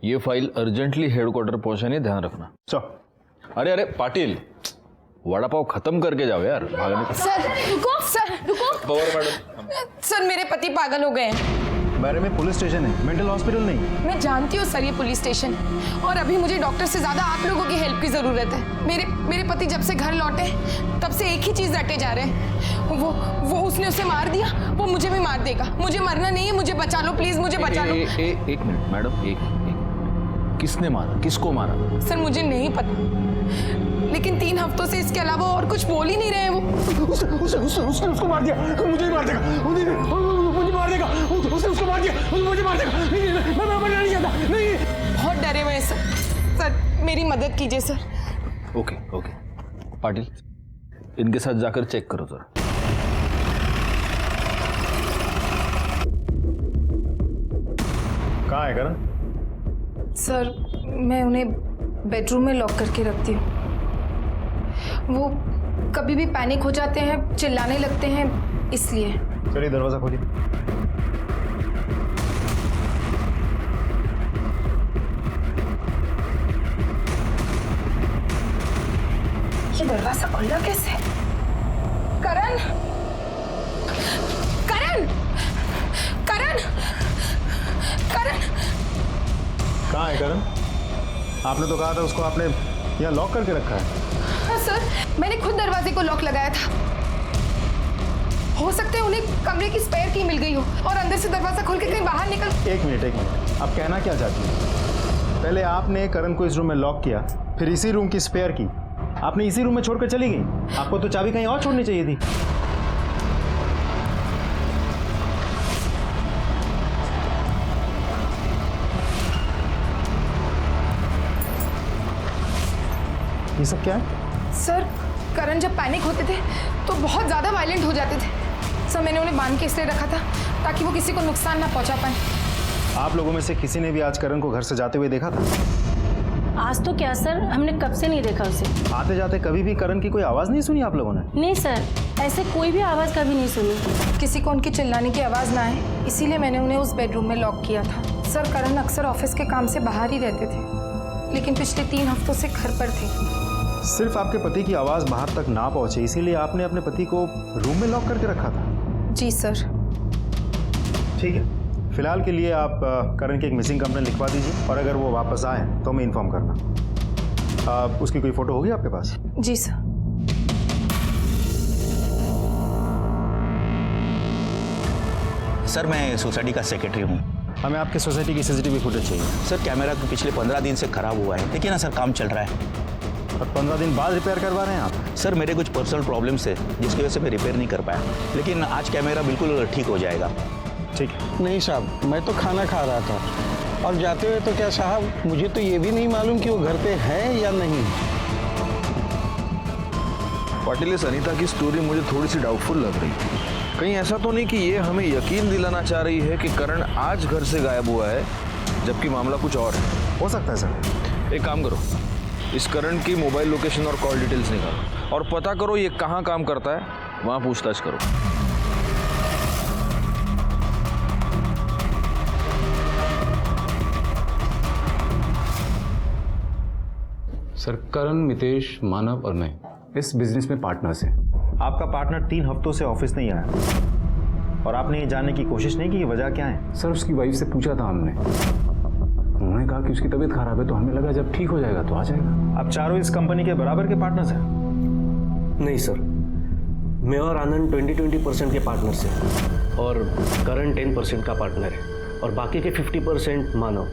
ये file urgently headquarter पहुंचाने ध्यान रखना। अरे अरे पाटिल, वड़ा पाव खत्म करके जाओ यार, भागने को। सर रुको पवार मैडम। सर मेरे पति पागल हो गए हैं। बारे में पुलिस स्टेशन है, मेंटल हॉस्पिटल नहीं। मैं जानती हूँ सर ये पुलिस स्टेशन, और अभी मुझे डॉक्टर से ज्यादा आप लोगों की हेल्प की जरूरत है। मेरे पति जब से घर लौटे तब से एक ही चीज रटे जा रहे हैं, वो उसने उसे मार दिया, वो मुझे भी मार देगा। मुझे मरना नहीं है, मुझे बचा लो प्लीज, मुझे बचा लो। एक मिनट मैडम, एक किसने मारा, किसको मारा? सर मुझे नहीं पता, लेकिन 3 हफ्तों से इसके अलावा और कुछ बोल ही नहीं रहे हैं वो। उसने उसको मार दिया, मुझे ही मार देगा, मुझे मार देगा, उसने उसको मार दिया, मुझे मार देगा। नहीं, मैं मरना नहीं चाहता, नहीं। बहुत डरे हुए हैं सर, मेरी मदद कीजिए सर। ओके पाटिल, इनके साथ जाकर चेक करो जरा। कहाँ है करण? सर मैं उन्हें बेडरूम में लॉक करके रखती हूँ। वो कभी भी पैनिक हो जाते हैं, चिल्लाने लगते हैं, इसलिए। चलिए दरवाजा खोलिए। ये दरवाजा खुला कैसे? करण, करण, करण, करण। कहाँ है करण? आपने तो कहा था उसको आपने यहाँ लॉक करके रखा है। हाँ सर, मैंने खुद दरवाजे को लॉक लगाया था। हो सकता है उन्हें कमरे की स्पेयर की मिल गई हो और अंदर से दरवाजा खोल के कहीं बाहर निकल। एक मिनट, आप कहना क्या चाहती हैं? पहले आपने करण को इस रूम में लॉक किया, फिर इसी रूम की स्पेयर की आपने इसी रूम में छोड़कर चली गई। आपको तो चाबी कहीं और छोड़नी चाहिए थी। ये सब क्या है? सर करण जब पैनिक होते थे तो बहुत ज्यादा वायलेंट हो जाते थे। सर मैंने उन्हें बांध के इसलिए रखा था ताकि वो किसी को नुकसान ना पहुंचा पाए। आप लोगों में से किसी ने भी आज करण को घर से जाते हुए देखा था? आज तो क्या सर, हमने कब से नहीं देखा उसे। आते जाते कभी भी करण की कोई आवाज नहीं सुनी आप लोगों ने? नहीं सर, ऐसे कोई भी आवाज कभी नहीं सुनी। किसी को उनकी चिल्लाने की आवाज ना आए, इसीलिए मैंने उन्हें उस बेडरूम में लॉक किया था। सर करण अक्सर ऑफिस के काम से बाहर ही रहते थे, लेकिन पिछले 3 हफ्तों से घर पर थे। सिर्फ आपके पति की आवाज बाहर तक ना पहुंचे इसीलिए आपने अपने पति को रूम में लॉक करके रखा था? जी सर। ठीक है, फिलहाल के लिए आप करण की एक मिसिंग कंप्लेंट लिखवा दीजिए, और अगर वो वापस आए तो हमें इन्फॉर्म करना। उसकी कोई फोटो होगी आपके पास? जी सर। सर मैं सोसाइटी का सेक्रेटरी हूँ। हमें आपके सोसाइटी की सीसीटीवी फुटेज चाहिए। सर कैमरा तो पिछले 15 दिन से खराब हुआ है। देखिए ना सर, काम चल रहा है। और 15 दिन बाद रिपेयर करवा रहे हैं आप? सर मेरे कुछ पर्सनल प्रॉब्लम्स है जिसकी वजह से मैं रिपेयर नहीं कर पाया, लेकिन आज कैमरा बिल्कुल ठीक हो जाएगा। ठीक है। नहीं साहब, मैं तो खाना खा रहा था और जाते हुए तो क्या साहब, मुझे तो ये भी नहीं मालूम कि वो घर पे है या नहीं। पाटिल, इस अनीता की स्टोरी मुझे थोड़ी सी डाउटफुल लग रही है। कहीं ऐसा तो नहीं कि ये हमें यकीन दिलाना चाह रही है कि करण आज घर से गायब हुआ है, जबकि मामला कुछ और है? हो सकता है सर। एक काम करो, इस करण की मोबाइल लोकेशन और कॉल डिटेल्स निकालो और पता करो ये कहाँ काम करता है, वहाँ पूछताछ करो। सर करण, मितेश, मानव और मैं इस बिजनेस में पार्टनर्स हैं। आपका पार्टनर 3 हफ्तों से ऑफिस नहीं आया और आपने ये जानने की कोशिश नहीं की कि वजह क्या है? सर उसकी वाइफ से पूछा था हमने, उन्होंने कहा कि उसकी तबीयत खराब है, तो हमें लगा जब ठीक हो जाएगा तो आ जाएगा। आप चारों इस कंपनी के बराबर के पार्टनर्स हैं? नहीं सर, मैं और आनंद 20-20% के पार्टनर्स हैं और करण 10% का पार्टनर है और बाकी के 50% मानव।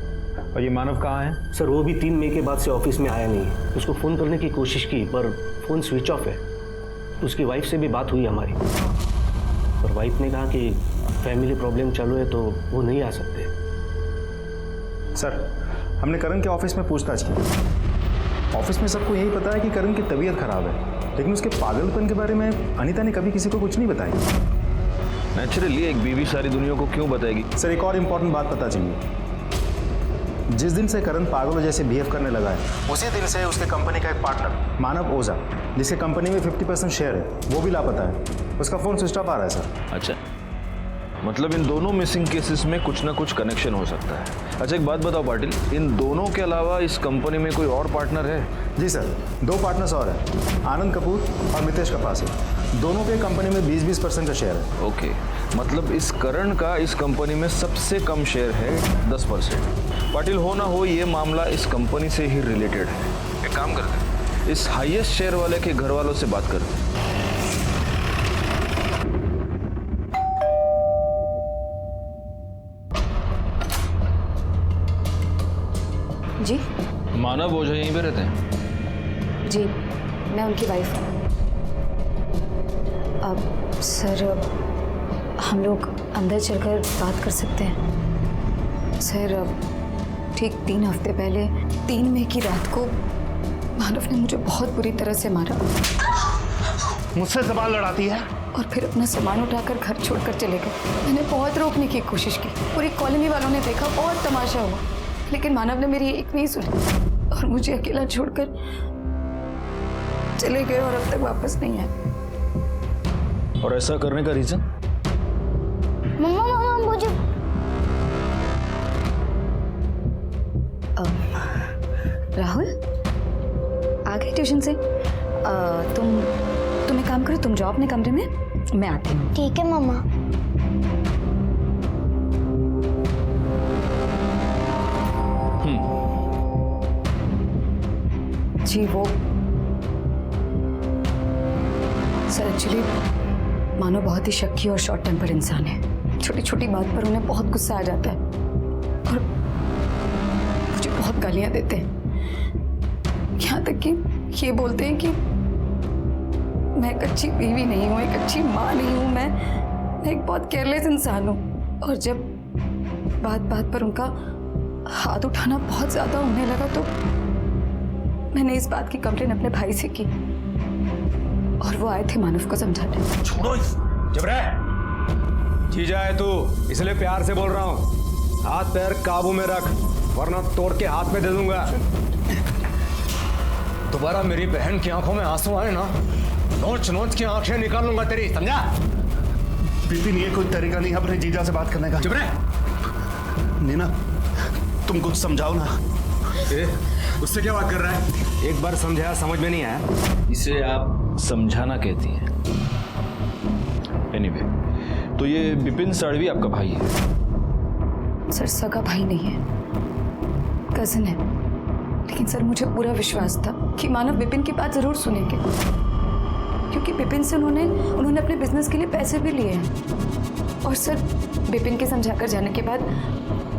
और ये मानव कहाँ है? सर वो भी 3 मई के बाद से ऑफिस में आया नहीं है। उसको फ़ोन करने की कोशिश की पर फ़ोन स्विच ऑफ है। उसकी वाइफ से भी बात हुई हमारी, और वाइफ ने कहा कि फैमिली प्रॉब्लम चालू है तो वो नहीं आ सकते। सर हमने करण के ऑफिस में पूछताछ की। ऑफिस में सबको यही पता है कि करण की तबीयत खराब है, लेकिन उसके पागलपन के बारे में अनीता ने कभी किसी को कुछ नहीं बताया। नेचुरली एक बीवी सारी दुनिया को क्यों बताएगी? सर एक और इम्पोर्टेंट बात पता चली। जिस दिन से करण पागलों जैसे बिहेव करने लगा है, उसी दिन से उसके कंपनी का एक पार्टनर मानव ओझा, जिसके कंपनी में 50% शेयर है, वो भी लापता है। उसका फोन स्विच ऑफ आ रहा है सर। अच्छा, मतलब इन दोनों मिसिंग केसेस में कुछ ना कुछ कनेक्शन हो सकता है। अच्छा एक बात बताओ पाटिल, इन दोनों के अलावा इस कंपनी में कोई और पार्टनर है? जी सर, 2 पार्टनर्स और हैं, आनंद कपूर और मितेश कपासी। दोनों के कंपनी में 20-20% का शेयर है। ओके, मतलब इस करण का इस कंपनी में सबसे कम शेयर है 10%। पाटिल हो ना हो ये मामला इस कंपनी से ही रिलेटेड है। एक काम करते हैं, इस हाईएस्ट शेयर वाले के घर वालों से बात करते हैं। जी मानव ओझा यहीं पे रहते हैं? जी, मैं उनकी वाइफ हूँ। अब सर हम लोग अंदर चलकर बात कर सकते हैं? सर ठीक 3 हफ्ते पहले 3 मई की रात को मानव ने मुझे बहुत बुरी तरह से मारा। मुझसे सवाल लड़ाती है? और फिर अपना सामान उठाकर घर छोड़कर चले गए। मैंने बहुत रोकने की कोशिश की, पूरी कॉलोनी वालों ने देखा, बहुत तमाशा हुआ, लेकिन मानव ने मेरी एक नहीं सुनी और मुझे अकेला छोड़कर चले गए और अब तक वापस नहीं आए। और ऐसा करने का रीजन? मम्मा मुझे राहुल आ गए ट्यूशन से? तुम एक काम करो, तुम जाओ अपने कमरे में, मैं आती हूँ। ठीक है मम्मा। जी वो सर एक्चुअली मानो बहुत ही शक्की और शॉर्ट टेम्पर इंसान है। छोटी छोटी बात पर उन्हें बहुत गुस्सा आ जाता है और मुझे बहुत गालियां देते हैं। यहाँ तक कि ये बोलते हैं कि मैं एक अच्छी बीवी नहीं हूँ, एक अच्छी माँ नहीं हूँ, मैं एक बहुत केयरलेस इंसान हूँ। और जब बात बात पर उनका हाथ उठाना बहुत ज़्यादा होने लगा तो मैंने इस बात की कंप्लेन अपने भाई से की और वो आए थे मानव को समझाने। छोड़ो जबरे, जीजा है तू इसलिए प्यार से बोल रहा हूँ। हाथ पैर काबू में रख वरना तोड़ के हाथ में दे दूंगा। दोबारा मेरी बहन की आंखों में आंसू आए ना, नोच नोच की आंखें निकाल लूंगा तेरी, समझा? बिपिन ये कोई तरीका नहीं अपने जीजा से बात करने का। जबरे, नीना तुम कुछ समझाओ ना। उससे क्या बात कर रहा है? एक बार समझाया समझ में नहीं आया। इसे आप समझाना कहती हैं। एनीवे, तो ये बिपिन साड़वी आपका भाई है? सर सगा भाई नहीं है, कजिन है, लेकिन सर मुझे पूरा विश्वास था कि मानव बिपिन की बात जरूर सुनेंगे क्योंकि बिपिन से उन्होंने अपने बिजनेस के लिए पैसे भी लिए हैं। और सर बिपिन के समझाकर जाने के बाद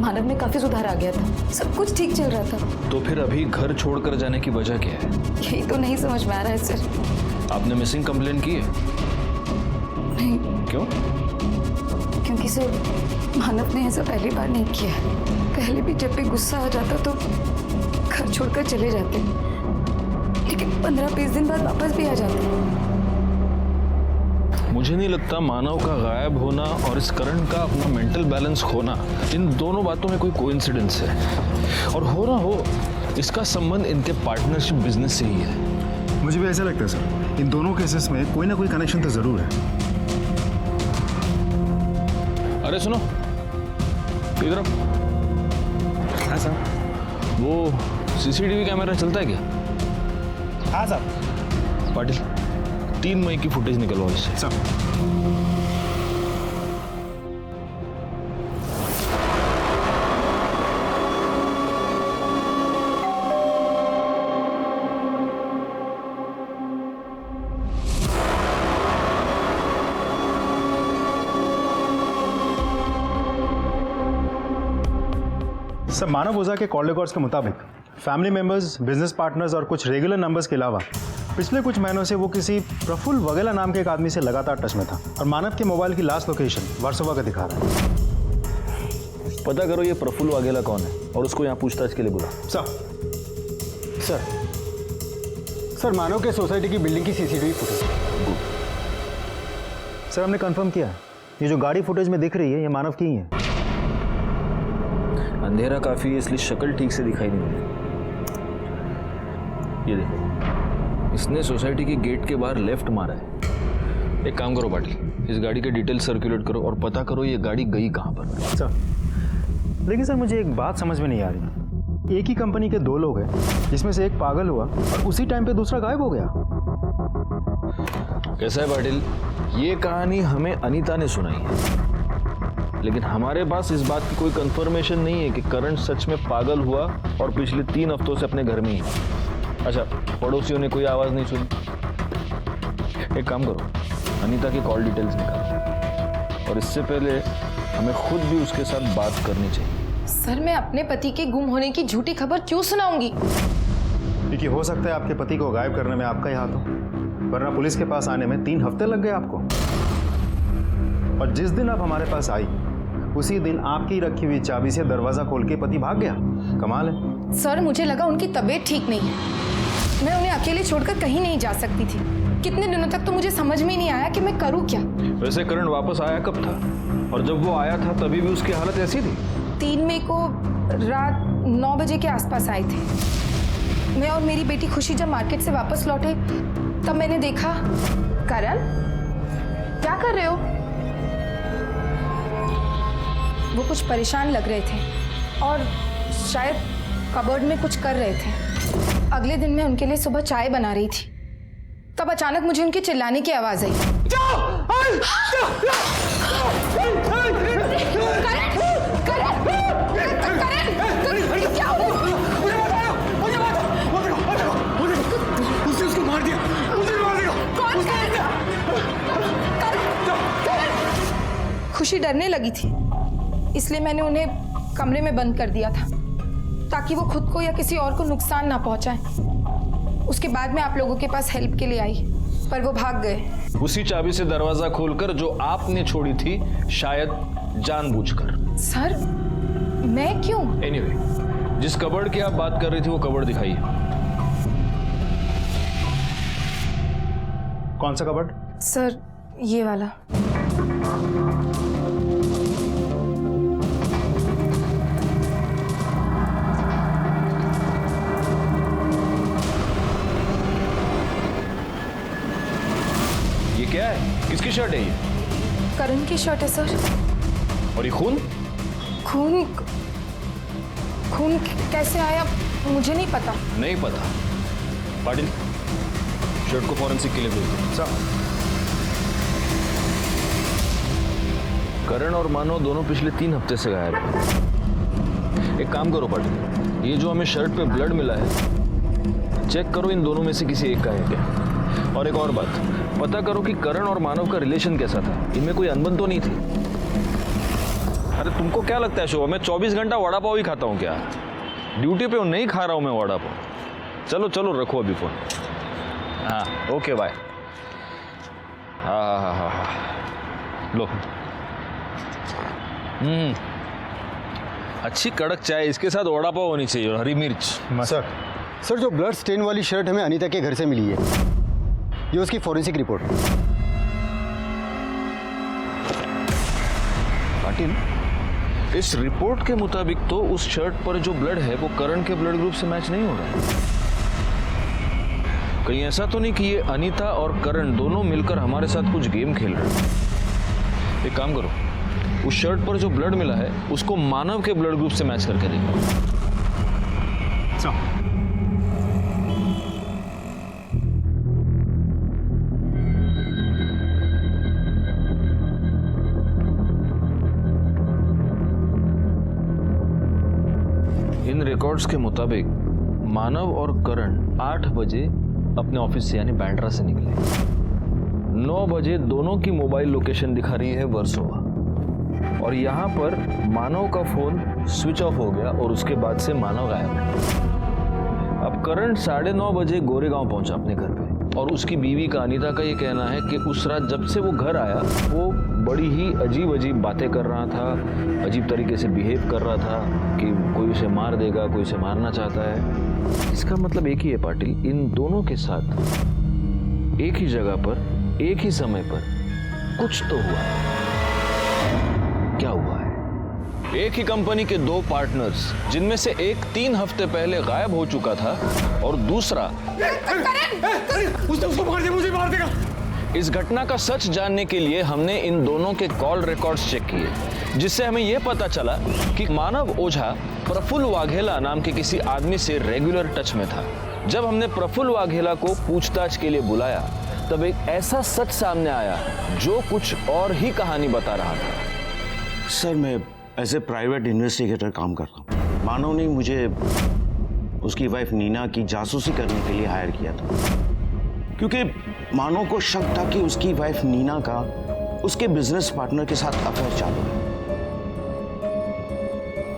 मानव में काफी सुधार आ गया था, सब कुछ ठीक चल रहा था। तो फिर अभी घर छोड़कर जाने की वजह क्या है? यही तो नहीं समझ में आ रहा है सर। आपने मिसिंग कंप्लेन की है? नहीं। क्यों? क्योंकि सर मानव ने ऐसा पहली बार नहीं किया है। पहले भी जब भी गुस्सा आ जाता तो घर छोड़कर चले जाते, लेकिन 15-20 दिन बाद वापस भी आ जाते। मुझे नहीं लगता मानव का गायब होना और इस करण का अपना मेंटल बैलेंस खोना, इन दोनों बातों में कोई कोइंसिडेंस है। और हो ना हो इसका संबंध इनके पार्टनरशिप बिजनेस से ही है। मुझे भी ऐसा लगता है सर, इन दोनों केसेस में कोई ना कोई कनेक्शन तो जरूर है। अरे सुनो इधर। हाँ सर। वो सीसीटीवी कैमरा चलता है क्या? हाँ सर। पाटिल 3 मई की फुटेज निकलवाओ इससे। सर। सर मानव ओझा के कॉल रिकॉर्ड्स के मुताबिक फैमिली मेंबर्स, बिजनेस पार्टनर्स और कुछ रेगुलर नंबर्स के अलावा पिछले कुछ महीनों से वो किसी प्रफुल्ल वगेला नाम के एक आदमी से लगातार टच में था और मानव के मोबाइल की लास्ट लोकेशन वर्सोवा का दिखा रहा है। पता करो ये प्रफुल्ल वगेला कौन है और उसको यहाँ पूछताछ के लिए बुला। सर मानव के सोसाइटी की बिल्डिंग की सीसीटीवी फुटेज। सर हमने कंफर्म किया है, ये जो गाड़ी फुटेज में दिख रही है ये मानव की ही है। अंधेरा काफी है इसलिए शक्ल ठीक से दिखाई नहीं दे। ये देखो, इसने सोसाइटी के गेट के बाहर लेफ्ट मारा है। एक काम करो पाटिल, इस गाड़ी के डिटेल सर्कुलेट करो और पता करो ये गाड़ी गई कहाँ पर। सर, लेकिन सर मुझे एक बात समझ में नहीं आ रही। एक ही कंपनी के 2 लोग हैं, जिसमें से एक पागल हुआ और उसी टाइम पे दूसरा गायब हो गया। कैसा है पाटिल, ये कहानी हमें अनीता ने सुनाई है, लेकिन हमारे पास इस बात की कोई कंफर्मेशन नहीं है कि करण सच में पागल हुआ और पिछले 3 हफ्तों से अपने घर में ही है। अच्छा, पड़ोसियों ने कोई आवाज नहीं सुनी। एक काम करो, अनीता की कॉल डिटेल्स निकालो और इससे पहले हमें खुद भी उसके साथ बात करनी चाहिए। सर, मैं अपने पति के गुम होने की झूठी खबर क्यों सुनाऊंगी? क्योंकि हो सकता है आपके पति को गायब करने में आपका ही हाथ हो, वरना पुलिस के पास आने में 3 हफ्ते लग गए आपको। और जिस दिन आप हमारे पास आई, उसी दिन आपकी रखी हुई चाबी से दरवाजा खोल के पति भाग गया। कमाल है। सर, मुझे लगा उनकी तबीयत ठीक नहीं है, मैं उन्हें अकेले छोड़कर कहीं नहीं जा सकती थी। कितने दिनों तक तो मुझे समझ में ही नहीं आया कि मैं करूँ क्या। वैसे करण वापस आया कब था? और जब वो आया था तभी भी उसकी हालत ऐसी थी? 3 मई को रात 9 बजे के आसपास आए थे। मैं और मेरी बेटी खुशी जब मार्केट से वापस लौटे तब मैंने देखा। करण, क्या कर रहे हो? वो कुछ परेशान लग रहे थे और शायद कबर्ड में कुछ कर रहे थे। अगले दिन मैं उनके लिए सुबह चाय बना रही थी, तब अचानक मुझे उनके चिल्लाने की आवाज आई। उसको मार दिया, खुशी डरने लगी थी, इसलिए मैंने उन्हें कमरे में बंद कर दिया था ताकि वो खुद को या किसी और को नुकसान ना पहुंचाए। उसके बाद मैं आप लोगों के पास हेल्प के लिए आई, पर वो भाग गए। उसी चाबी से दरवाजा खोलकर जो आपने छोड़ी थी, शायद जानबूझकर। सर, मैं क्यों? एनीवे, जिस कबर्ड की आप बात कर रही थी वो कबर्ड दिखाइए। कौन सा कबर्ड? सर, ये वाला। ये क्या है? किसकी शर्ट है ये? करण की शर्ट है सर। और ये खून? खून? खून कैसे आया मुझे नहीं पता। नहीं पता? पाटिल, शर्ट को फॉरेंसिक के लिए भेज दो। सर, करण और मानव दोनों पिछले 3 हफ्ते से गायब हैं। एक काम करो पाटिल, ये जो हमें शर्ट पे ब्लड मिला है, चेक करो इन दोनों में से किसी एक का है क्या। और एक और बात, पता करो कि करण और मानव का रिलेशन कैसा था, इनमें कोई अनबन तो नहीं थी। अरे तुमको क्या लगता है शोभा, मैं 24 घंटा वड़ा पाव ही खाता हूँ क्या? ड्यूटी पे नहीं खा रहा हूँ मैं वड़ा पाव। चलो चलो रखो अभी फोन। हाँ ओके बाय। हाँ लो। अच्छी कड़क चाय, इसके साथ वड़ा पाव होनी चाहिए और हरी मिर्च। सर जो ब्लड स्टेन वाली शर्ट हमें अनीता के घर से मिली है, ये उसकी फॉरेंसिक रिपोर्ट। पाटिल, इस रिपोर्ट के मुताबिक तो उस शर्ट पर जो ब्लड है वो करण के ब्लड ग्रुप से मैच नहीं हो रहा है। कहीं ऐसा तो नहीं कि ये अनीता और करण दोनों मिलकर हमारे साथ कुछ गेम खेल रहे हैं? एक काम करो, उस शर्ट पर जो ब्लड मिला है उसको मानव के ब्लड ग्रुप से मैच करके देखो। इन रिकॉर्ड्स के मुताबिक मानव और करण 8 बजे अपने ऑफिस से यानी बैंड्रा से निकले। 9 बजे दोनों की मोबाइल लोकेशन दिखा रही है वर्सोवा, और यहाँ पर मानव का फोन स्विच ऑफ हो गया और उसके बाद से मानव गायब है। अब करण 9:30 बजे गोरेगांव पहुंचा अपने घर पे, और उसकी बीवी का अनीता का ये कहना है कि उस रात जब से वो घर आया वो बड़ी ही अजीब अजीब बातें कर रहा था, अजीब तरीके से बिहेव कर रहा था कि कोई उसे मार देगा, कोई उसे मारना चाहता है। इसका मतलब एक ही है पाटिल, इन दोनों के साथ एक ही जगह पर एक ही समय पर कुछ तो हुआ। क्या हुआ है? एक ही कंपनी के 2 पार्टनर्स, जिनमें से एक 3 हफ्ते पहले गायब हो चुका था और दूसरा उसने उसको मार दिया, मुझे मार देगा। इस घटना का सच जानने के लिए हमने इन दोनों के कॉल रिकॉर्ड्स चेक किए, जिससे हमें यह पता चला कि मानव ओझा प्रफुल्ल वाघेला नाम के किसी आदमी से रेगुलर टच में था। जब हमने प्रफुल्ल वाघेला को पूछताछ के लिए बुलाया तब एक ऐसा सच सामने आया जो कुछ और ही कहानी बता रहा था। सर, मैं एज ए प्राइवेट इन्वेस्टिगेटर काम कर रहा हूँ। मानव ने मुझे उसकी वाइफ नीना की जासूसी करने के लिए हायर किया था, क्योंकि मानव को शक था कि उसकी वाइफ नीना का उसके बिजनेस पार्टनर के साथ अफेयर चालू है।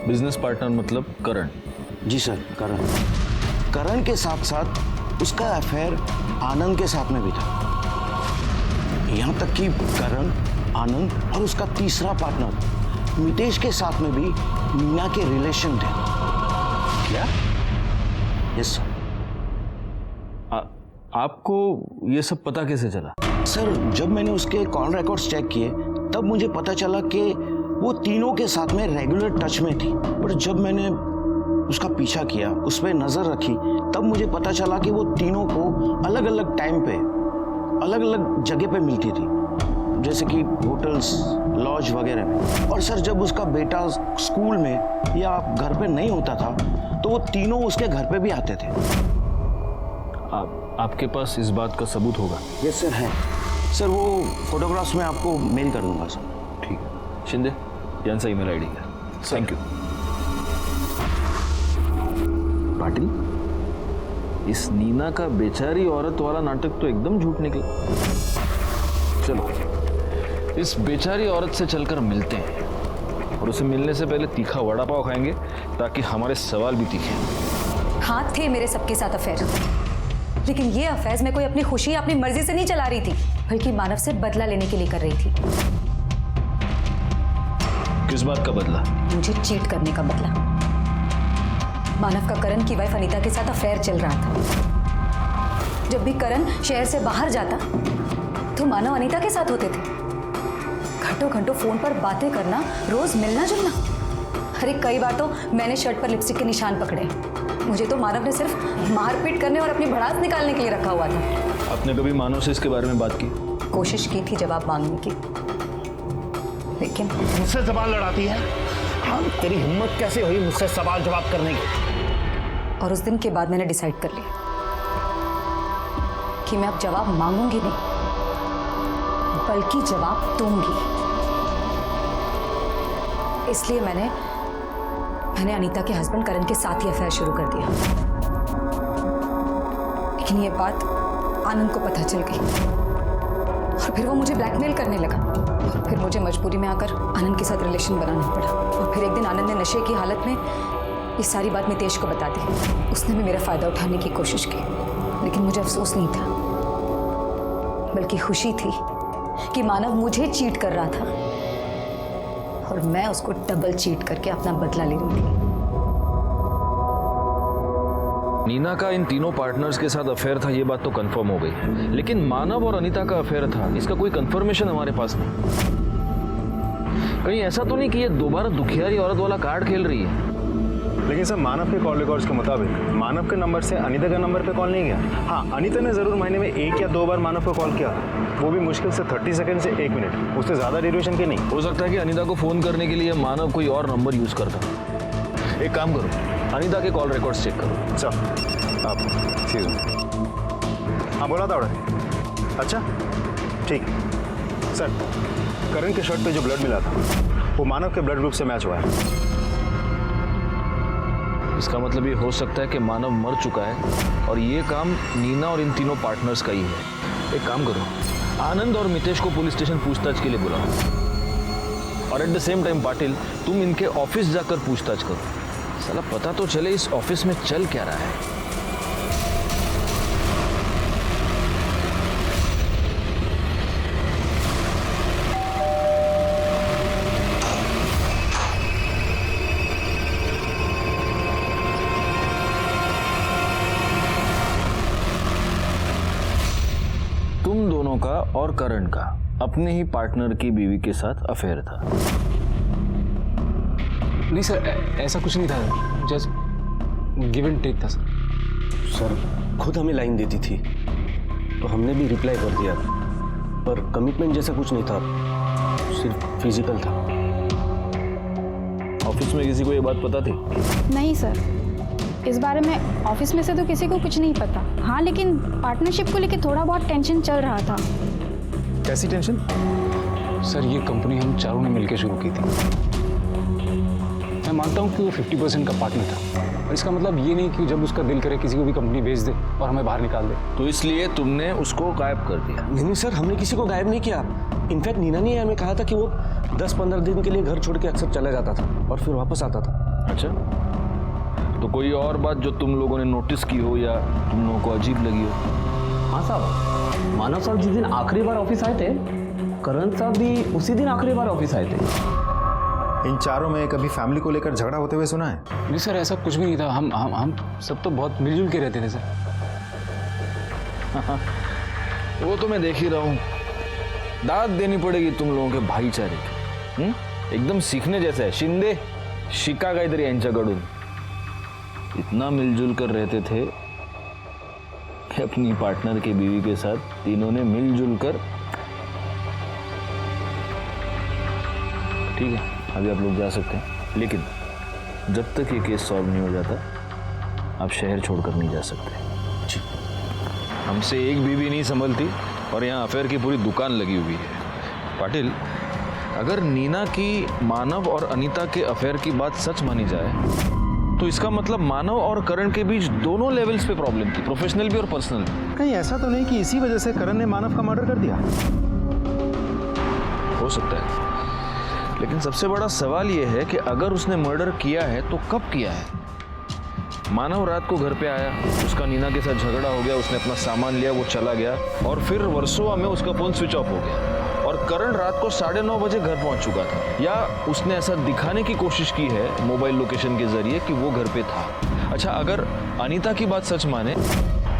बिजनेस पार्टनर मतलब करण? जी सर, करण। करण के साथ साथ उसका अफेयर आनंद के साथ में भी था। यहां तक कि करण, आनंद और उसका तीसरा पार्टनर मितेश के साथ में भी मीना के रिलेशन थे। क्या? Yes sir. आपको ये सब पता कैसे चला? सर, जब मैंने उसके कॉल रिकॉर्ड्स चेक किए तब मुझे पता चला कि वो तीनों के साथ में रेगुलर टच में थी। पर जब मैंने उसका पीछा किया, उस पर नजर रखी, तब मुझे पता चला कि वो तीनों को अलग अलग टाइम पे अलग अलग जगह पे मिलती थी, जैसे कि होटल्स, लॉज वगैरह में। और सर, जब उसका बेटा स्कूल में या घर पे नहीं होता था तो वो तीनों उसके घर पे भी आते थे। आपके पास इस बात का सबूत होगा? यस सर, है सर। वो फोटोग्राफ्स मैं आपको मेल कर दूंगा सर। ठीक है शिंदे, यांचा ईमेल आईडी है। Thank you. पाटिल, इस नीना का बेचारी औरत वाला नाटक तो एकदम झूठ निकला। चलो इस बेचारी औरत से चलकर मिलते हैं और उसे मिलने से पहले तीखा वड़ा पाव खाएंगे ताकि हमारे सवाल भी तीखे। हाँ, थे मेरे सबके साथ अफेयर, लेकिन ये अफेयर्स मैं कोई अपनी खुशी या अपनी मर्जी से नहीं चला रही थी, बल्कि मानव से बदला लेने के लिए कर रही थी। किस बात का बदला? मुझे चीट करने का बदला। मानव का करण की वाइफ अनीता के साथ अफेयर चल रहा था। जब भी करण शहर से बाहर जाता तो मानव अनीता के साथ होते थे। घंटों घंटों फोन पर बातें करना, रोज मिलना जुलना। अरे कई बार तो मैंने शर्ट पर लिपस्टिक के निशान पकड़े। मुझे तो मानव ने सिर्फ मारपीट करने और अपनी भड़ास निकालने के लिए रखा हुआ था। आपने कभी मानव से इसके बारे में बात की? कोशिश की थी जवाब मांगने की, लेकिन मुझसे सवाल लड़ाती है? हाँ, तेरी हिम्मत कैसे हुई मुझसे सवाल जवाब करने की? और उस दिन के बाद मैंने डिसाइड कर लिया कि मैं अब जवाब मांगूंगी नहीं, बल्कि जवाब दूंगी। इसलिए मैंने अनीता के हस्बैंड करण के साथ ही अफेयर शुरू कर दिया। लेकिन ये बात आनंद को पता चल गई और फिर वो मुझे ब्लैकमेल करने लगा। और फिर मुझे मजबूरी में आकर आनंद के साथ रिलेशन बनाना पड़ा। और फिर एक दिन आनंद ने नशे की हालत में ये सारी बात मितेश को बता दी। उसने भी मेरा फायदा उठाने की कोशिश की, लेकिन मुझे अफसोस नहीं था, बल्कि खुशी थी कि मानव मुझे चीट कर रहा था और मैं उसको डबल चीट करके अपना बदला ले रही थी। नीना का इन तीनों पार्टनर्स के साथ अफेयर था, ये बात तो कंफर्म हो गई, लेकिन मानव और अनीता का अफेयर था, इसका कोई कंफर्मेशन हमारे पास नहीं। कहीं ऐसा तो नहीं कि ये दोबारा दुखियारी औरत वाला कार्ड खेल रही है? लेकिन सर, मानव के कॉल रिकॉर्ड्स के मुताबिक मानव के नंबर से अनीता का नंबर पे कॉल नहीं गया। हाँ, अनीता ने जरूर महीने में 1 या 2 बार मानव को कॉल किया, वो भी मुश्किल से 30 सेकंड से 1 मिनट, उससे ज्यादा ड्यूरेशन के नहीं। हो सकता है कि अनीता को फोन करने के लिए मानव कोई और नंबर यूज करता। एक काम करो, अनीता के कॉल रिकॉर्ड्स चेक करो। सर आप एक्सक्यूज मी। हाँ, बोला था ऑर्डर। अच्छा ठीक सर, करण के शर्ट पे जो ब्लड मिला था वो मानव के ब्लड ग्रुप से मैच हुआ है। इसका मतलब ये हो सकता है कि मानव मर चुका है और ये काम नीना और इन तीनों पार्टनर्स का ही है। एक काम करो, आनंद और मितेश को पुलिस स्टेशन पूछताछ के लिए बुलाओ और at the same time Patil, तुम इनके ऑफिस जाकर पूछताछ करो। साला पता तो चले इस ऑफिस में चल क्या रहा है। तुम दोनों का और करण का अपने ही पार्टनर की बीवी के साथ अफेयर था? नहीं सर, ऐसा कुछ नहीं था, जस्ट गिव एंड टेक था सर। सर खुद हमें लाइन देती थी तो हमने भी रिप्लाई कर दिया। पर कमिटमेंट जैसा कुछ नहीं था, सिर्फ फिजिकल था। ऑफिस में किसी को ये बात पता थी? नहीं सर, इस बारे में ऑफिस में से तो किसी को कुछ नहीं पता। हाँ, लेकिन पार्टनरशिप को लेकर थोड़ा बहुत टेंशन चल रहा था। कैसी टेंशन? सर ये कंपनी हम चारों ने मिलकर शुरू की थी। मैं मानता हूँ कि वो 50% का पार्टनर था, और इसका मतलब ये नहीं कि जब उसका दिल करे किसी को भी कंपनी बेच दे और हमें बाहर निकाल दे। तो इसलिए तुमने उसको गायब कर दिया? नहीं सर, हमने किसी को गायब नहीं किया। इनफैक्ट नीना ने हमें कहा था कि वो 10-15 दिन के लिए घर छोड़ के अक्सर चला जाता था और फिर वापस आता था। अच्छा, तो कोई और बात जो तुम लोगों ने नोटिस की हो या तुम लोगों को अजीब लगी हो? हाँ साहब, मानव साहब जिस दिन आखिरी बार ऑफिस आए थे, करण साहब भी उसी दिन आखिरी बार ऑफिस आए थे। इन चारों में कभी फैमिली को लेकर झगड़ा होते हुए सुना है? नहीं सर, ऐसा कुछ भी नहीं था। हम सब तो बहुत मिलजुल के रहते थे सर। वो तो मैं देख ही रहा हूँ। दाद देनी पड़ेगी तुम लोगों के भाईचारे की। एकदम सीखने जैसा है। शिंदे शिका काहीतरी यांच्याकडून। इतना मिलजुल कर रहते थे कि अपनी पार्टनर के बीवी के साथ तीनों ने मिलजुल कर। ठीक है, अभी आप लोग जा सकते हैं, लेकिन जब तक ये केस सॉल्व नहीं हो जाता आप शहर छोड़कर नहीं जा सकते। जी, हमसे एक बीवी नहीं संभलती और यहाँ अफेयर की पूरी दुकान लगी हुई है। पाटिल, अगर नीना की मानव और अनीता के अफेयर की बात सच मानी जाए तो इसका मतलब मानव और करण के बीच दोनों लेवल्स पे प्रॉब्लम थी, प्रोफेशनल भी और पर्सनल भी। कहीं ऐसा तो नहीं कि इसी वजह से करण ने मानव का मर्डर कर दिया? हो सकता है, लेकिन सबसे बड़ा सवाल यह है कि अगर उसने मर्डर किया है तो कब किया है? मानव रात को घर पे आया, उसका नीना के साथ झगड़ा हो गया, उसने अपना सामान लिया, वो चला गया और फिर वर्सोवा में उसका फोन स्विच ऑफ हो गया। और करण रात को 9:30 बजे घर पहुंच चुका था, या उसने ऐसा दिखाने की कोशिश की है मोबाइल लोकेशन के जरिए कि वो घर पे था। अच्छा, अगर अनीता की बात सच माने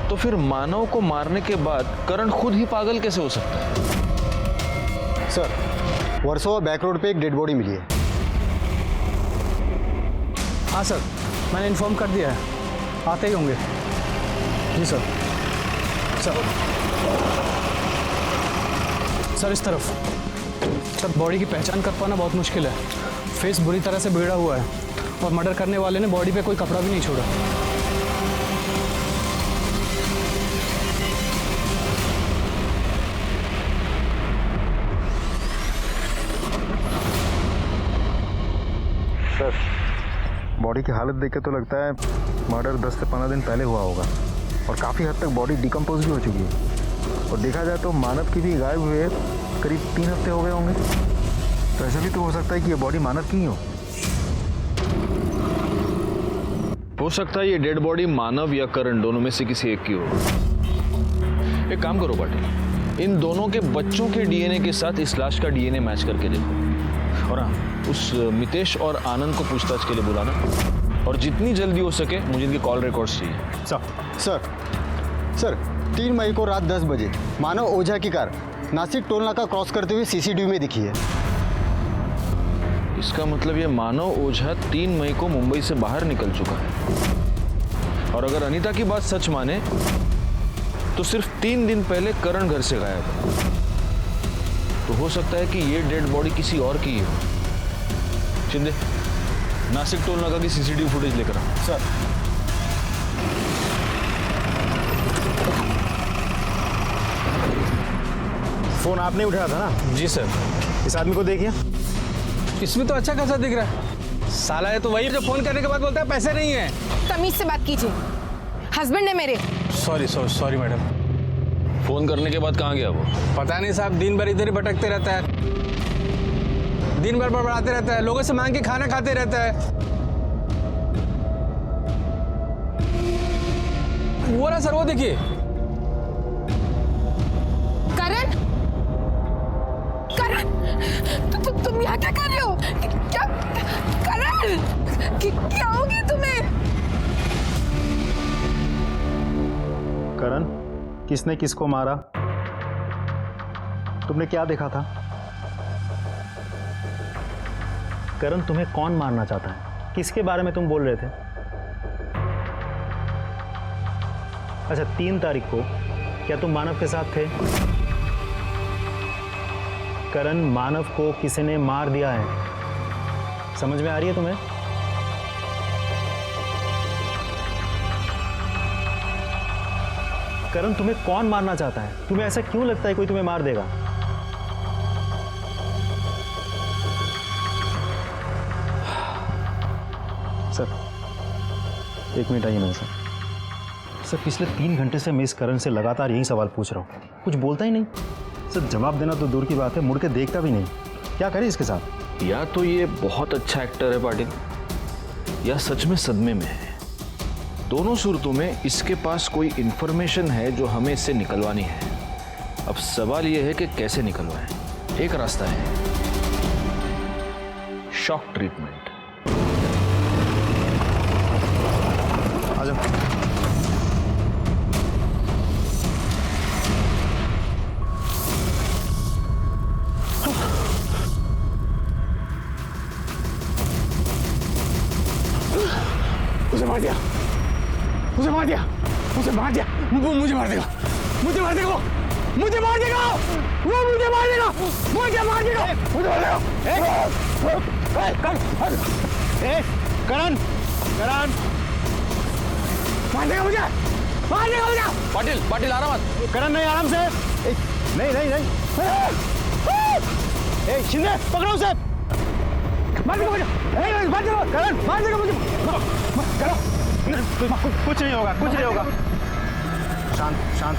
तो फिर मानव को मारने के बाद करण खुद ही पागल कैसे हो सकता है? सर, वर्सोवा बैक रोड पे एक डेड बॉडी मिली है। हाँ सर, मैंने इन्फॉर्म कर दिया है, आते ही होंगे। जी सर। सर इस तरफ। सर, बॉडी की पहचान कर पाना बहुत मुश्किल है। फेस बुरी तरह से बिगड़ा हुआ है और मर्डर करने वाले ने बॉडी पे कोई कपड़ा भी नहीं छोड़ा। सर, बॉडी की हालत देख के तो लगता है मर्डर 10 से 15 दिन पहले हुआ होगा और काफ़ी हद तक बॉडी डिकम्पोज भी हो चुकी है। और देखा जाए तो मानव की भी गायब हुए करीब 3 हफ्ते हो गए होंगे। तो ऐसा भी तो हो सकता है कि ये बॉडी मानव की ही हो सकता है ये डेड बॉडी मानव या करण दोनों में से किसी एक की हो। एक काम करो पाटिल, इन दोनों के बच्चों के डीएनए के साथ इस लाश का डीएनए मैच करके देखो। और हाँ, उस मितेश और आनंद को पूछताछ के लिए बुलाना और जितनी जल्दी हो सके मुझे इनके कॉल रिकॉर्ड्स चाहिए। सर 3 मई को रात 10 बजे मानव ओझा की कार नासिक टोल नाका क्रॉस करते हुए सीसीटीवी में दिखी है। इसका मतलब ये मानव ओझा 3 मई को मुंबई से बाहर निकल चुका है। और अगर अनीता की बात सच माने तो सिर्फ 3 दिन पहले करण घर से गायब है। तो हो सकता है कि ये डेड बॉडी किसी और की हो। शिंदे, नासिक टोल नाका की सीसीटीवी फुटेज लेकर आओ। सर। फोन आपने उठाया था ना? जी सर। इस आदमी को देखिए। इसमें तो अच्छा खासा दिख रहा है। साला है तो वही जो फोन करने के बाद बोलता है पैसे नहीं है। तमीज से बात कीजिए, हस्बैंड है मेरे। Sorry madam. फोन करने के बाद कहाँ गया वो? पता नहीं साहब, दिन भर इधर ही भटकते रहता है, दिन भर बड़बड़ाते रहता है, लोगों से मांग के खाना खाते रहता है। वो रहा सर, वो देखिए। तुम यहाँ क्या कर रहे हो? क्या करण, क्या हो गया तुम्हें? करण, किसने किसको मारा? तुमने क्या देखा था? करण, तुम्हें कौन मारना चाहता है? किसके बारे में तुम बोल रहे थे? अच्छा, 3 तारीख को क्या तुम मानव के साथ थे? करण मानव को किसी ने मार दिया है। समझ में आ रही है तुम्हें? करण, तुम्हें कौन मारना चाहता है? तुम्हें ऐसा क्यों लगता है कोई तुम्हें मार देगा? सर, 1 मिनट आइए मेरे साथ। सर, पिछले 3 घंटे से मैं इस करण से लगातार यही सवाल पूछ रहा हूँ, कुछ बोलता ही नहीं। सर, जवाब देना तो दूर की बात है, मुड़ के देखता भी नहीं। क्या करें इसके साथ? या तो ये बहुत अच्छा एक्टर है पाटिल, या सच में सदमे में है। दोनों सूरतों में इसके पास कोई इंफॉर्मेशन है जो हमें इससे निकलवानी है। अब सवाल यह है कि कैसे निकलवाएं। एक रास्ता है, शॉक ट्रीटमेंट। आ जाओ। उसे मार दिया, उसे मार दिया, उसे मार दिया। वो मुझे मार देगा, मुझे मार देगा, मुझे मार देगा, वो मुझे मार देगा, मुझे मार देगा, मुझे मार देगा। करण, करण, मार देगा मुझे, मार देगा मुझे। पाटिल, पाटिल आराम मत। करण नहीं, आराम से। नहीं नहीं नहीं, शिंदे पकड़ो उसे। मार देगा मुझे, मार देगा, करण मार देगा मुझे। कुछ नहीं होगा, कुछ नहीं होगा। शांत शांत,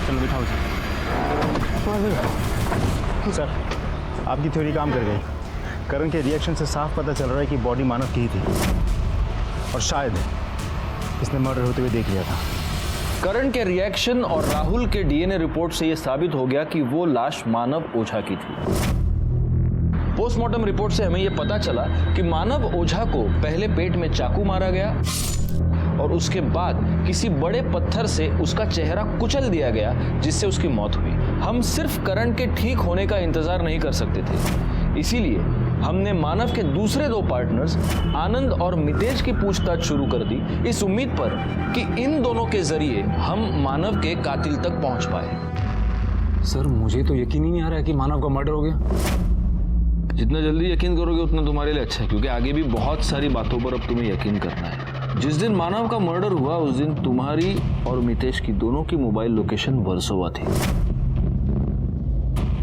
चलो बिठाओ उसे। सर, आपकी थ्योरी काम कर गई। करण के रिएक्शन से साफ पता चल रहा है कि बॉडी मानव की ही थी, और शायद इसने मर्डर होते हुए देख लिया था। करण के रिएक्शन और राहुल के डीएनए रिपोर्ट से यह साबित हो गया कि वो लाश मानव ओझा की थी। पोस्टमार्टम रिपोर्ट से हमें यह पता चला कि मानव ओझा को पहले पेट में चाकू मारा गया और उसके बाद किसी बड़े पत्थर से उसका चेहरा कुचल दिया गया, जिससे उसकी मौत हुई। हम सिर्फ करण के ठीक होने का इंतजार नहीं कर सकते थे, इसीलिए हमने मानव के दूसरे 2 पार्टनर्स आनंद और मितेश की पूछताछ शुरू कर दी, इस उम्मीद पर कि इन दोनों के जरिए हम मानव के कातिल तक पहुंच पाए। सर, मुझे तो यकीन ही नहीं आ रहा है कि मानव का मर्डर हो गया। जितना जल्दी यकीन करोगे उतना तुम्हारे लिए अच्छा है, क्योंकि आगे भी बहुत सारी बातों पर अब तुम्हें यकीन करना है। जिस दिन मानव का मर्डर हुआ उस दिन तुम्हारी और मितेश की दोनों की मोबाइल लोकेशन वर्सोवा थी,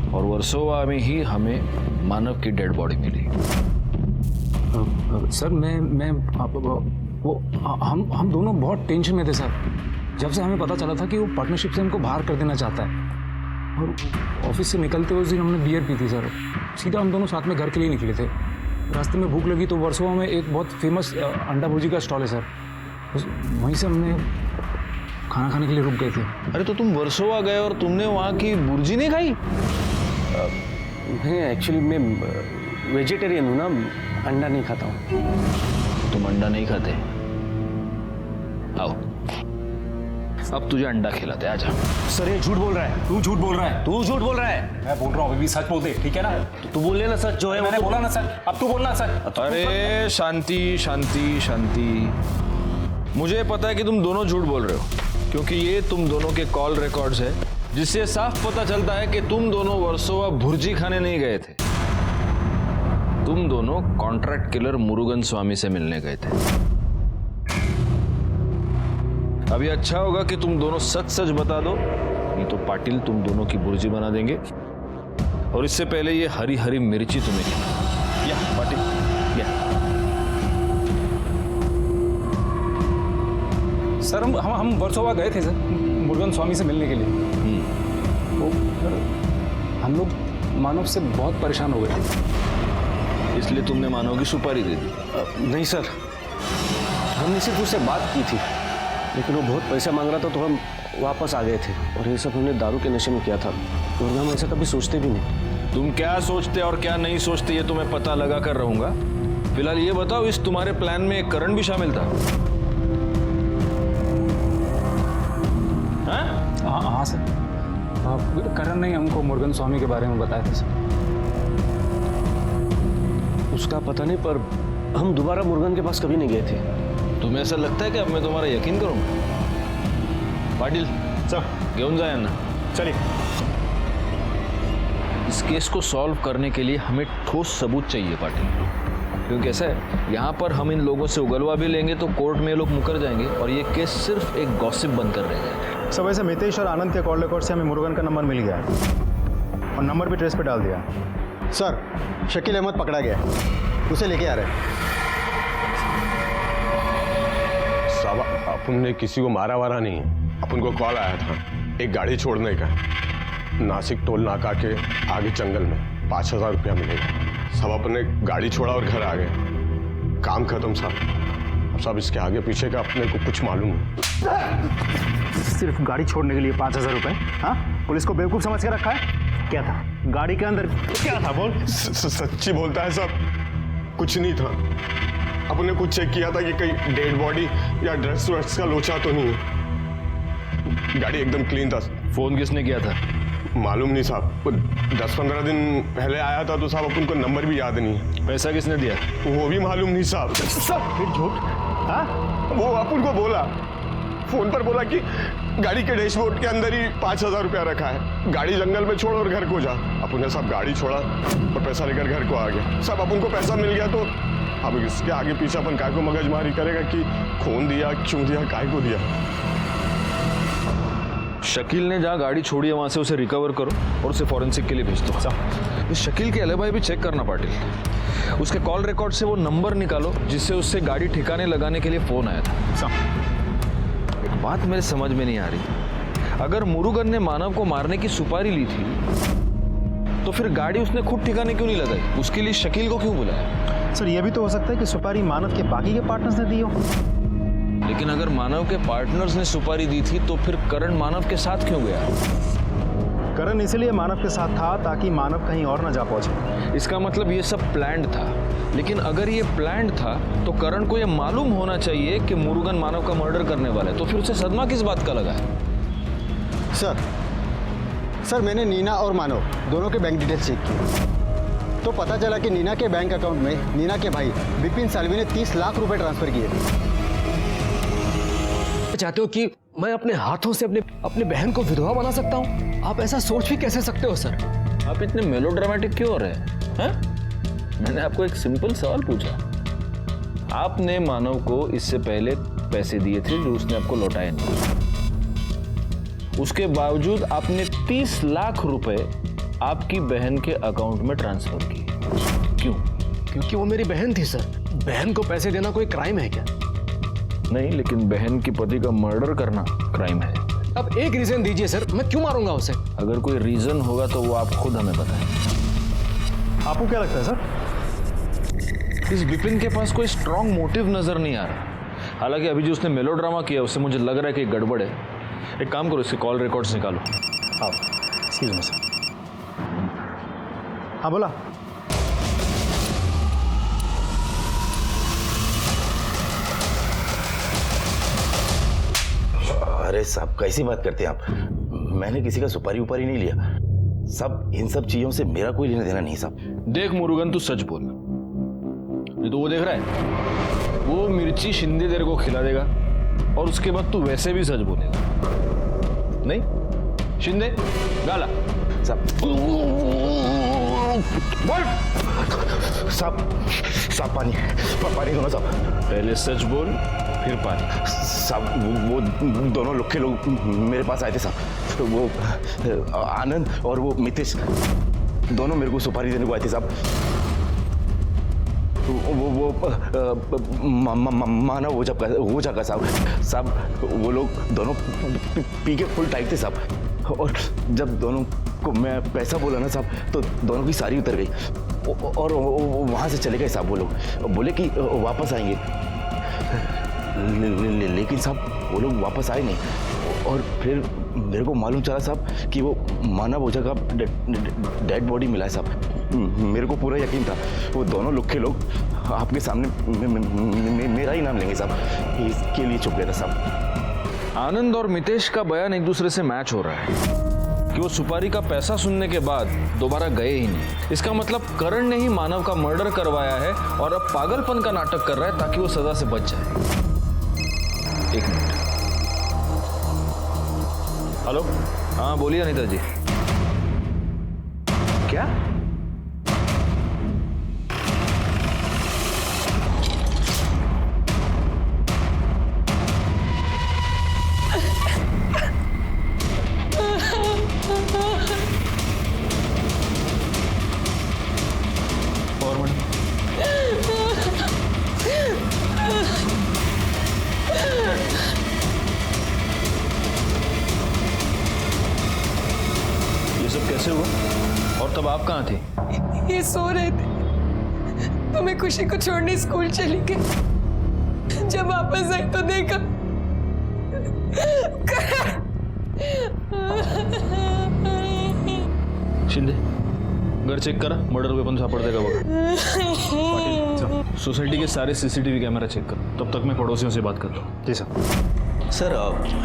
और वर्सोवा में ही हमें मानव की डेड बॉडी मिली। सर, हम दोनों बहुत टेंशन में थे सर। जब से हमें पता चला था कि वो पार्टनरशिप से हमको बाहर कर देना चाहता है, और ऑफिस से निकलते उस दिन हमने बियर पी थी सर। सीधा हम दोनों साथ में घर के लिए निकले थे। रास्ते में भूख लगी तो वर्सोवा में एक बहुत फेमस अंडा भुर्जी का स्टॉल है सर, वहीं से हमने खाना खाने के लिए रुक गए थे। अरे तो तुम वर्सोवा गए और तुमने वहाँ की भुर्जी नहीं खाई? नहीं, एक्चुअली मैं वेजिटेरियन हूँ ना, अंडा नहीं खाता हूँ। तुम अंडा नहीं खाते? आओ, अब तुझे अंडा खिलाते, आजा। सर, ये झूठ बोल रहा है, तू झूठ बोल रहा है, तू झूठ बोल रहा है। मैं बोल रहा हूँ, अभी भी सच बोल दे, ठीक है ना? तू बोल ले ना सच जो है, मैंने बोला ना सच, अब तू बोलना सच। अरे शांति शांति शांति, मुझे पता है कि तुम दोनों झूठ बोल रहे हो, क्योंकि ये तुम दोनों के कॉल रिकॉर्ड्स है, जिससे साफ पता चलता है कि तुम दोनों वर्सोवा भुर्जी खाने नहीं गए थे। तुम दोनों कॉन्ट्रैक्ट किलर मुरुगन स्वामी से मिलने गए थे। अभी अच्छा होगा कि तुम दोनों सच सच बता दो, नहीं तो पाटिल तुम दोनों की भुर्जी बना देंगे। और इससे पहले ये हरी हरी मिर्ची तुम्हें खिला। या पाटिल, या। सर, हम वर्सोवा गए थे सर, मुरुगन स्वामी से मिलने के लिए। वो हम लोग मानव से बहुत परेशान हो गए थे, इसलिए तुमने मानव की सुपारी दे दी? नहीं सर, हमने सिर्फ उससे बात की थी, लेकिन वो बहुत पैसा मांग रहा था तो हम वापस आ गए थे। और ये सब हमने दारू के नशे में किया था, वरना हम ऐसा कभी सोचते भी नहीं। तुम क्या सोचते और क्या नहीं सोचते ये तो मैं पता लगा कर रहूंगा। फिलहाल ये बताओ, इस तुम्हारे प्लान में एक करण भी शामिल था? हाँ सर, करण ने हमको मुरुगन स्वामी के बारे में बताया था सर। उसका पता नहीं, पर हम दोबारा मुरुगन के पास कभी नहीं गए थे। तुम्हें ऐसा लगता है कि अब मैं तुम्हारा यकीन करूंगा? पाटिल सर, घेऊन जा यांना। चलिए। इस केस को सॉल्व करने के लिए हमें ठोस सबूत चाहिए पाटिल, क्योंकि ऐसा है यहाँ पर हम इन लोगों से उगलवा भी लेंगे तो कोर्ट में ये लोग मुकर जाएंगे और ये केस सिर्फ एक गॉसिप बनकर रह जाएगा। सब वैसे मितेश और आनंद के कॉल रिकॉर्ड से हमें मुरुगन का नंबर मिल गया है और नंबर भी ट्रेस पे डाल दिया। सर, शकील अहमद पकड़ा गया है, उसे लेके आ रहे हैं। साहब, अपन ने किसी को मारा वारा नहीं है। अपन को कॉल आया था एक गाड़ी छोड़ने का, नासिक टोल नाका के आगे जंगल में 5,000 रुपया मिलेगा। सब अपन ने गाड़ी छोड़ा और घर आ गए, काम खत्म साहब। सब इसके आगे पीछे का अपने को कुछ मालूम नहीं। सिर्फ गाड़ी छोड़ने के लिए 5,000 रुपए? हाँ, पुलिस को बेवकूफ समझ के रखा है? क्या था गाड़ी के अंदर? क्या था बोल? सच्ची बोलता है साहब, कुछ नहीं था। अपन ने कुछ चेक किया था कि कहीं डेड बॉडी या ड्रेस वेस का लोचा तो नहीं है। गाड़ी एकदम क्लीन था। फोन किसने किया था? मालूम नहीं साहब, 10-15 दिन पहले आया था तो साहब अपन को नंबर भी याद नहीं है। पैसा किसने दिया? वो भी मालूम नहीं साहब। फिर झूठ? हाँ, वो अपन को बोला, फोन पर बोला कि गाड़ी के डैशबोर्ड के अंदर ही 5,000 रुपया रखा है, गाड़ी जंगल में छोड़ और घर को जा। अपन ने सब गाड़ी छोड़ा और पैसा लेकर घर को आ गया। सब अपन को पैसा मिल गया तो अब इसके आगे पीछे अपन काय को मगजमारी करेगा कि खून दिया, क्यों दिया, काय को दिया। शकील ने जहाँ गाड़ी छोड़ी है वहां से उसे रिकवर करो और उसे फॉरेंसिक के लिए भेज दो। इस शकील के एलिबाई भी चेक करना पाटिल। उसके कॉल रिकॉर्ड से वो नंबर निकालो जिससे उससे गाड़ी ठिकाने लगाने के लिए फोन आया था। एक बात मेरे समझ में नहीं आ रही, अगर मुरुगन ने मानव को मारने की सुपारी ली थी तो फिर गाड़ी उसने खुद ठिकाने क्यों नहीं लगाई? उसके लिए शकील को क्यों बुलाया? सर, यह भी तो हो सकता है कि सुपारी मानव के बाकी के पार्टनर्स ने दी हो। लेकिन अगर मानव के पार्टनर्स ने सुपारी दी थी तो फिर करण मानव के साथ क्यों गया? करण इसलिए मानव के साथ था ताकि मानव कहीं और ना जा पहुंचे। इसका मतलब ये सब प्लान्ड था। लेकिन अगर ये प्लान्ड था तो करण को ये मालूम होना चाहिए कि मुरुगन मानव का मर्डर करने वाला है, तो फिर उसे सदमा किस बात का लगा है? सर, मैंने नीना और मानव दोनों के बैंक डिटेल्स चेक किए तो पता चला कि नीना के बैंक अकाउंट में नीना के भाई विपिन सालवी ने 30 लाख रुपए ट्रांसफर किए थे। चाहते हो कि मैं अपने हाथों से अपने बहन को विधवा बना सकता हूँ? आप ऐसा सोच भी कैसे सकते हो सर? आप इतने मेलोड्रामेटिक क्यों हो रहे हैं? मैंने आपको एक सिंपल सवाल पूछा। आपने मानव को इससे पहले पैसे दिए थे जो उसने आपको लौटाए नहीं। उसके बावजूद आपने 30 लाख रुपए आपकी बहन के अकाउंट में ट्रांसफर किए। क्यों? क्योंकि वो मेरी बहन थी सर। बहन को पैसे देना कोई क्राइम है क्या? नहीं, लेकिन बहन की पति का मर्डर करना क्राइम है। अब एक रीजन दीजिए सर, मैं क्यों मारूंगा उसे? अगर कोई रीजन होगा तो वो आप खुद हमें बताएं। आपको क्या लगता है सर? इस विपिन के पास कोई स्ट्रॉन्ग मोटिव नजर नहीं आ रहा। हालांकि अभी जो उसने मेलोड्रामा किया उससे मुझे लग रहा है कि गड़बड़ है। एक काम करो, इसके कॉल रिकॉर्ड्स निकालो। हाँ, एक्सक्यूज मी सर। हाँ, बोला। अरे साहब, कैसी बात करते हैं आप? मैंने किसी का सुपारी उपारी नहीं लिया। सब इन सब चीजों से मेरा कोई लेना देना नहीं साहब। देख मुरुगन, तू सच बोल। ये तो वो देख रहा है, वो मिर्ची शिंदे तेरे को खिला देगा और उसके बाद तू वैसे भी सच बोलेगा। नहीं शिंदे, गाला साहब। साहब पानी दो ना साहब। पहले सच बोल फिर पानी। साहब वो दोनों लुक्के लोग मेरे पास आए थे साहब। वो आनंद और वो मितेश दोनों मेरे को सुपारी देने को आए थे साहब। वो मानव ओझा का साहब वो लोग दोनों पी के फुल टाइट थे साहब। और जब दोनों को मैं पैसा बोला ना साहब तो दोनों की सारी उतर गई और वहाँ से चले गए साहब। वो लोग बोले कि वापस आएंगे, लेकिन साहब वो लोग वापस आए नहीं। और फिर मेरे को मालूम चला साहब कि वो मानव ओझा का डेड बॉडी मिला है साहब। मेरे को पूरा यकीन था वो दोनों लुक्के लोग आपके सामने मेरा ही नाम लेंगे साहब, इसके लिए चुप गया था साहब। आनंद और मितेश का बयान एक दूसरे से मैच हो रहा है कि वो सुपारी का पैसा सुनने के बाद दोबारा गए ही नहीं। इसका मतलब करण ने ही मानव का मर्डर करवाया है और अब पागलपन का नाटक कर रहा है ताकि वो सजा से बच जाए। एक मिनट। हेलो, हाँ बोलिए अनीता जी। क्या? और मैडम ये सब कैसे हुआ? और तब आप कहाँ थे? ये सो रहे थे तो मैं खुशी को छोड़ने स्कूल चली गई। जब वापस आई तो देखा शिंदे घर चेक करा, मर्डर वेपन सापड़ते का बघा। पाटिल सोसाइटी के सारे सीसीटीवी कैमरा चेक करो, तब तक मैं पड़ोसियों से बात करता हूँ। जी सर। सर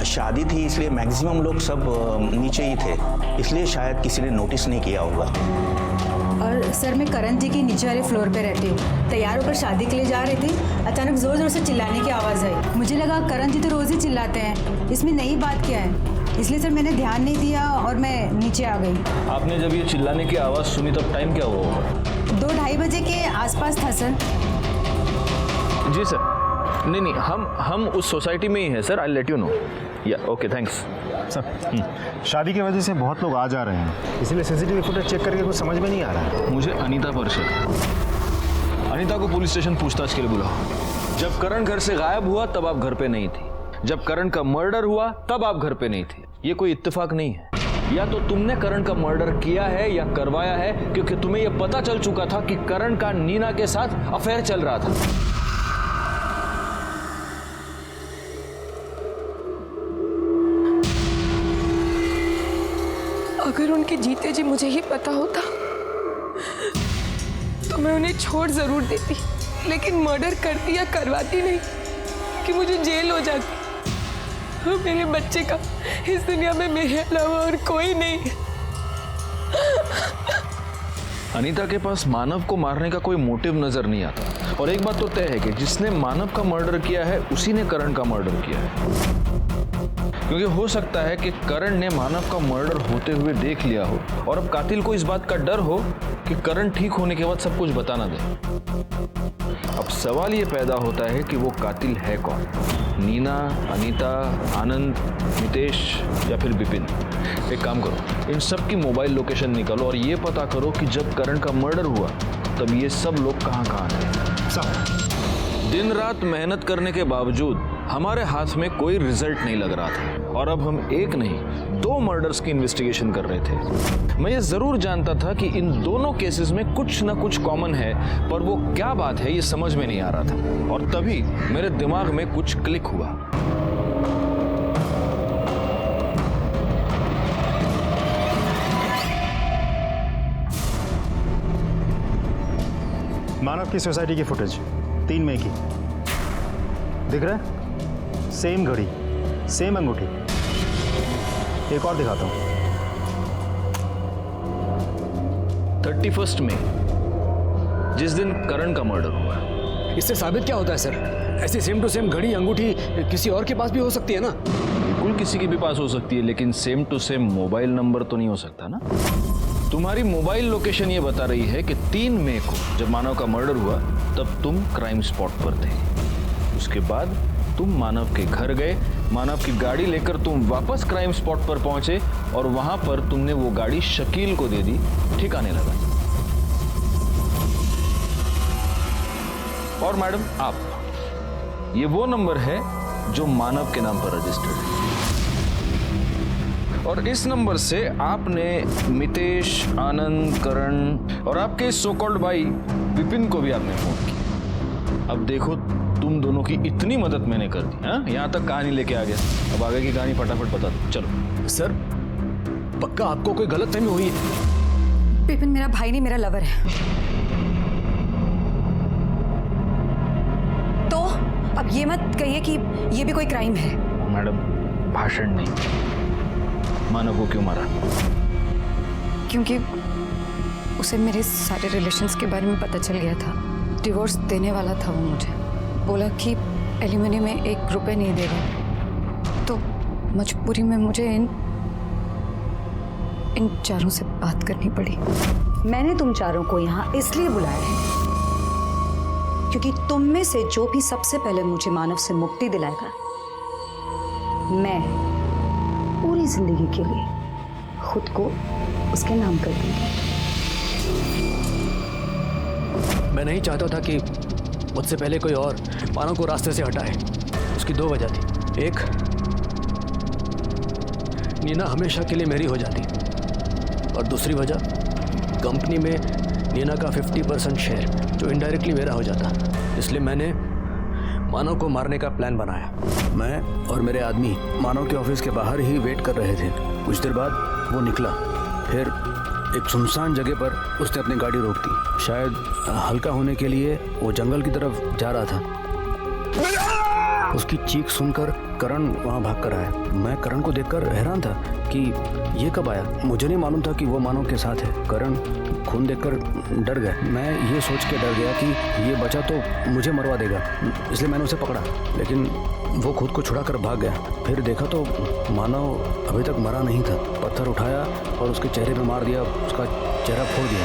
शादी थी इसलिए मैक्सिमम लोग सब नीचे ही थे, इसलिए शायद किसी ने नोटिस नहीं किया होगा। और सर मैं करण जी के नीचे वाले फ्लोर पे रहती हूँ। तैयार होकर शादी के लिए जा रहे थे, अचानक जोर जोर से चिल्लाने की आवाज़ आई। मुझे लगा करण जी तो रोज़ ही चिल्लाते हैं, इसमें नई बात क्या है, इसलिए सर मैंने ध्यान नहीं दिया और मैं नीचे आ गई। आपने जब ये चिल्लाने की आवाज़ सुनी तब टाइम क्या हुआ होगा? 2-2:30 बजे के आसपास था सर। जी सर। नहीं, हम उस सोसाइटी में ही हैं sir. I let you know. या ओके, थैंक्स सर। शादी की वजह से बहुत लोग आ जा रहे हैं, इसलिए सीसीटीवी फुटेज चेक करके कुछ समझ में नहीं आ रहा है। मुझे अनीता पर शक। अनीता को पुलिस स्टेशन पूछताछ के लिए बुलाओ। जब करण घर से गायब हुआ तब आप घर पे नहीं थी, जब करण का मर्डर हुआ तब आप घर पे नहीं थी। ये कोई इत्तेफाक नहीं है। या तो तुमने करण का मर्डर किया है या करवाया है, क्योंकि तुम्हें यह पता चल चुका था कि करण का नीना के साथ अफेयर चल रहा था। अगर उनके जीते जी मुझे ही पता होता तो मैं उन्हें छोड़ जरूर देती, लेकिन मर्डर करती या करवाती नहीं कि मुझे जेल हो जाती। मेरे बच्चे का इस दुनिया में मेरे अलावा और कोई नहीं। अनीता के पास मानव को मारने का कोई मोटिव नजर नहीं आता। और एक बात तो तय है कि जिसने मानव का मर्डर किया है उसी ने करण का मर्डर किया है। क्योंकि हो सकता है कि करण ने मानव का मर्डर होते हुए देख लिया हो और अब कातिल को इस बात का डर हो कि करण ठीक होने के बाद सब कुछ बता ना दे। अब सवाल ये पैदा होता है कि वो कातिल है कौन? नीना, अनीता, आनंद, मितेश या फिर विपिन? एक काम करो, इन सब की मोबाइल लोकेशन निकालो और ये पता करो कि जब करण का मर्डर हुआ तब ये सब लोग कहाँ थे। सब दिन रात मेहनत करने के बावजूद हमारे हाथ में कोई रिजल्ट नहीं लग रहा था और अब हम एक नहीं 2 मर्डर्स की इन्वेस्टिगेशन कर रहे थे। मैं ये जरूर जानता था कि इन दोनों केसेस में कुछ ना कुछ कॉमन है, पर वो क्या बात है ये समझ में नहीं आ रहा था। और तभी मेरे दिमाग में कुछ क्लिक हुआ। मानव की सोसाइटी की फुटेज 3 मई की दिख रहा है? सेम घड़ी, सेम अंगूठी। एक और दिखाता हूं। 31 मई, जिस दिन करण का मर्डर हुआ। इससे साबित क्या होता है सर? ऐसी सेम टू सेम घड़ी अंगूठी किसी और के पास भी हो सकती है ना? बिल्कुल किसी के भी पास हो सकती है, लेकिन same to same mobile number तो नहीं हो सकता ना। तुम्हारी मोबाइल लोकेशन ये बता रही है कि 3 मई को जब मानव का मर्डर हुआ तब तुम क्राइम स्पॉट पर थे। उसके बाद तुम मानव के घर गए, मानव की गाड़ी लेकर तुम वापस क्राइम स्पॉट पर पहुंचे और वहां पर तुमने वो गाड़ी शकील को दे दी, ठिकाने लगा। और मैडम आप, ये वो नंबर है जो मानव के नाम पर रजिस्टर्ड है और इस नंबर से आपने मितेश, आनंद, करण और आपके सो कॉल्ड भाई विपिन को भी आपने फोन किया। अब देखो, तुम दोनों की इतनी मदद मैंने कर दी, हाँ? यहाँ तक कहानी लेके आ गया। अब आगे की कहानी फटाफट बता दो, चलो। सर पक्का आपको कोई गलतफहमी हुई है? विपिन मेरा भाई नहीं, मेरा लवर है। तो अब ये मत कहिए कि ये भी कोई क्राइम है। मैडम भाषण नहीं, मानव को क्यों मारा? क्योंकि उसे मेरे सारे रिलेशंस के बारे में पता चल गया था। डिवोर्स देने वाला था वो मुझे। बोला कि एलिमनी में 1 रुपए नहीं देगा। तो मजबूरी में मुझे इन चारों से बात करनी पड़ी। मैंने तुम चारों को यहाँ इसलिए बुलाया है क्योंकि तुम में से जो भी सबसे पहले मुझे मानव से मुक्ति दिलाएगा, मैं पूरी जिंदगी के लिए खुद को उसके नाम कर दूंगी। मैं नहीं चाहता था कि मुझसे पहले कोई और मानव को रास्ते से हटाए। उसकी दो वजह थी। एक, नीना हमेशा के लिए मेरी हो जाती, और दूसरी वजह, कंपनी में नीना का 50% शेयर जो इनडायरेक्टली मेरा हो जाता। इसलिए मैंने मानव को मारने का प्लान बनाया। मैं और मेरे आदमी मानव के ऑफिस के बाहर ही वेट कर रहे थे। कुछ देर बाद वो निकला। फिर एक सुनसान जगह पर उसने अपनी गाड़ी रोक दी। शायद हल्का होने के लिए वो जंगल की तरफ जा रहा था। उसकी चीख सुनकर करण वहाँ भाग कर आया। मैं करण को देखकर हैरान था कि ये कब आया। मुझे नहीं मालूम था कि वो मानव के साथ है। करण खून देखकर डर गया। मैं ये सोच के डर गया कि ये बचा तो मुझे मरवा देगा, इसलिए मैंने उसे पकड़ा, लेकिन वो खुद को छुड़ा कर भाग गया। फिर देखा तो मानव अभी तक मरा नहीं था। पत्थर उठाया और उसके चेहरे पे मार दिया, उसका चेहरा फोड़ दिया।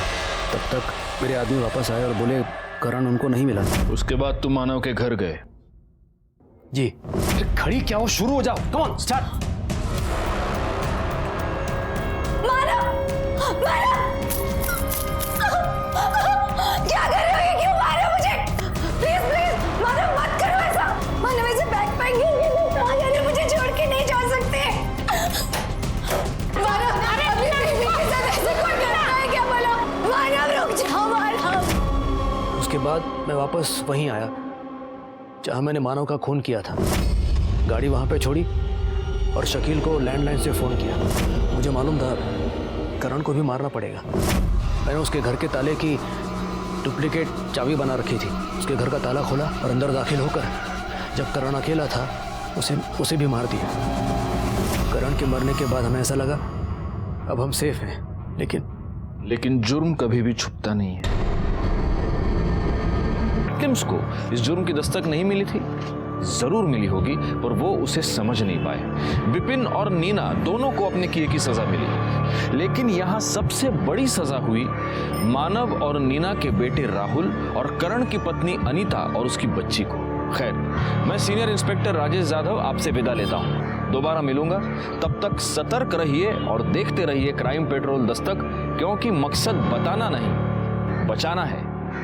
तब तक मेरे आदमी वापस आए और बोले करण उनको नहीं मिला। उसके बाद तुम मानव के घर गए? जी। खड़ी क्या हो, शुरू हो जाओ, कम ऑन स्टार्ट। क्या कर रहे हो? ये क्यों मार रहे हो मुझे? प्लीज प्लीज मानव, मत करो ऐसा। मानव ऐसे बैक पैक कहाँ जा रहे हो? मुझे छोड़ के नहीं जा सकते। मानव, अभी बेबी के साथ ऐसे कौन करता है? क्या बोला? मानव रुक जाओ मानव। उसके बाद मैं वापस वहीं आया जहाँ मैंने मानव का खून किया था। गाड़ी वहाँ पे छोड़ी और शकील को लैंडलाइन से फ़ोन किया। मुझे मालूम था करण को भी मारना पड़ेगा। मैंने उसके घर के ताले की डुप्लीकेट चाबी बना रखी थी। उसके घर का ताला खोला और अंदर दाखिल होकर जब करण अकेला था उसे भी मार दिया। करण के मरने के बाद हमें ऐसा लगा अब हम सेफ हैं, लेकिन जुर्म कभी भी छुपता नहीं है। विक्टिम्स को इस जुर्म की दस्तक नहीं मिली थी, जरूर मिली होगी, पर वो उसे समझ नहीं पाए। विपिन और नीना दोनों को अपने किए की सजा मिली, लेकिन यहां सबसे बड़ी सजा हुई मानव और नीना के बेटे राहुल और करण की पत्नी अनीता और उसकी बच्ची को। खैर, मैं सीनियर इंस्पेक्टर राजेश जाधव आपसे विदा लेता हूं। दोबारा मिलूंगा, तब तक सतर्क रहिए और देखते रहिए क्राइम पेट्रोल दस्तक, क्योंकि मकसद बताना नहीं, बचाना है।